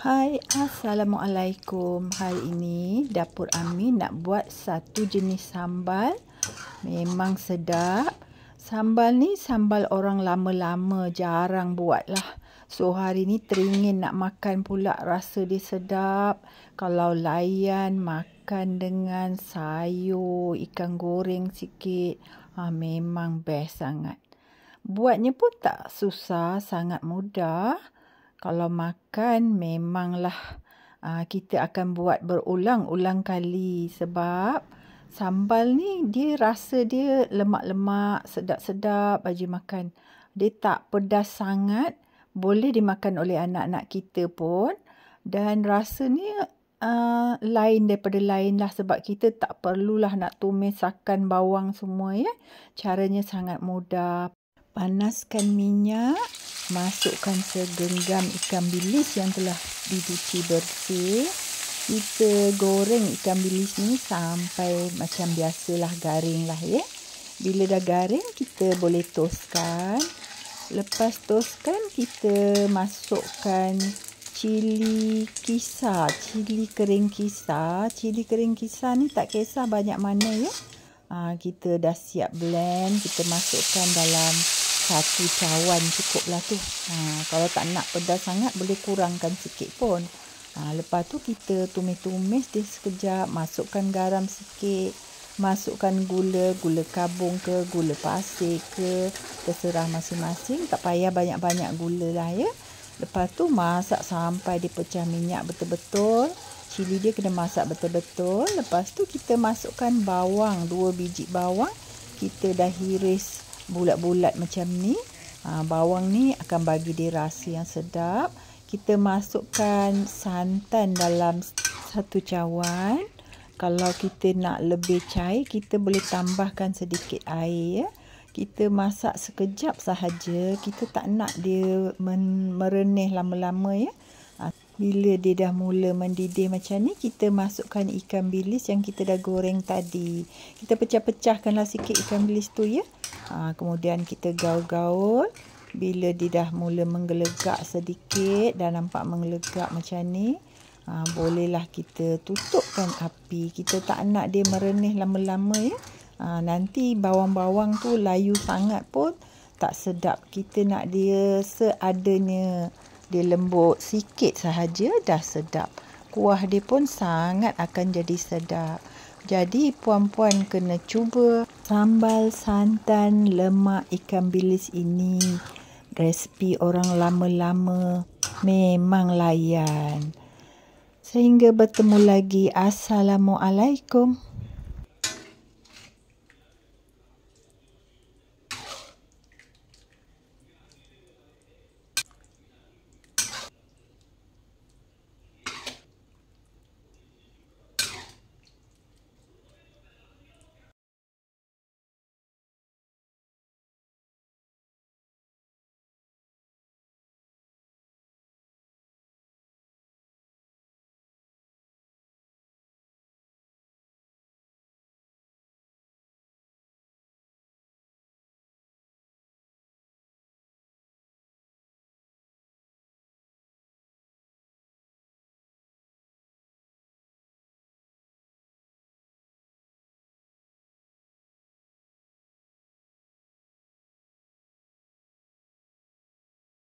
Hai, Assalamualaikum. Hari ini Dapur Ami nak buat satu jenis sambal. Memang sedap. Sambal ni sambal orang lama-lama jarang buat lah. So hari ni teringin nak makan pula, rasa dia sedap. Kalau layan makan dengan sayur, ikan goreng sikit. Memang best sangat. Buatnya pun tak susah, sangat mudah. Kalau makan memanglah kita akan buat berulang-ulang kali sebab sambal ni dia rasa dia lemak-lemak, sedap-sedap bagi makan. Dia tak pedas sangat, boleh dimakan oleh anak-anak kita pun dan rasanya lain daripada lain lah sebab kita tak perlulah nak tumiskan bawang semua ya. Caranya sangat mudah. Panaskan minyak. Masukkan segenggam ikan bilis yang telah dicuci bersih. Kita goreng ikan bilis ni sampai macam biasalah, garing lah ya. Bila dah garing, kita boleh toskan. Lepas toskan, kita masukkan cili kisar, cili kering kisar. Cili kering kisar ni tak kisah banyak mana ya. Kita dah siap blend, kita masukkan dalam satu cawan cukuplah tu. Kalau tak nak pedas sangat boleh kurangkan sikit pun. Lepas tu kita tumis-tumis dia sekejap, masukkan garam sikit, masukkan gula kabung ke gula pasir ke, terserah masing-masing, tak payah banyak-banyak gula lah ya. Lepas tu masak sampai dia pecah minyak betul-betul. Cili dia kena masak betul-betul. Lepas tu kita masukkan bawang, 2 biji bawang. Kita dah hiris bulat-bulat macam ni. Bawang ni akan bagi dia rasa yang sedap. Kita masukkan santan dalam satu cawan. Kalau kita nak lebih cair, kita boleh tambahkan sedikit air ya. Kita masak sekejap sahaja. Kita tak nak dia merenih lama-lama ya. Bila dia dah mula mendidih macam ni, kita masukkan ikan bilis yang kita dah goreng tadi. Kita pecah-pecahkanlah sikit ikan bilis tu ya. Kemudian kita gaul-gaul. Bila dia dah mula menggelegak sedikit, dah nampak menggelegak macam ni, bolehlah kita tutupkan api. Kita tak nak dia merenih lama-lama ya. Nanti bawang-bawang tu layu sangat pun tak sedap. Kita nak dia seadanya, dia lembut sikit sahaja dah sedap. Kuah dia pun sangat akan jadi sedap. Jadi puan-puan kena cuba sambal santan lemak ikan bilis ini. Resipi orang lama-lama, memang layan. Sehingga bertemu lagi. Assalamualaikum.